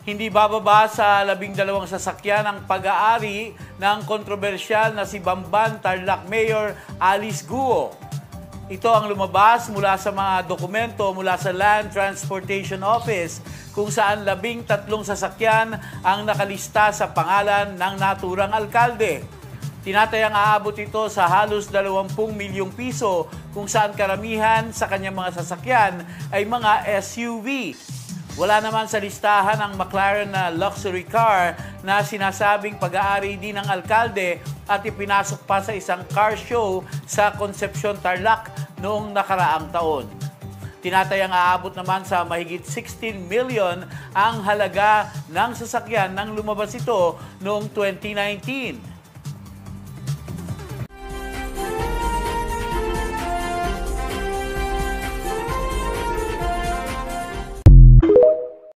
Hindi bababa sa 12 sasakyan ang pag-aari ng kontrobersyal na si Bamban Tarlac Mayor Alice Guo. Ito ang lumabas mula sa mga dokumento mula sa Land Transportation Office kung saan 13 sasakyan ang nakalista sa pangalan ng naturang alkalde. Tinatayang aabot ito sa halos 20 milyong piso kung saan karamihan sa kanyang mga sasakyan ay mga SUV. Wala naman sa listahan ang McLaren na luxury car na sinasabing pag-aari din ng alkalde at ipinasok pa sa isang car show sa Concepcion, Tarlac noong nakaraang taon. Tinatayang aabot naman sa mahigit 16 million ang halaga ng sasakyan nang lumabas ito noong 2019.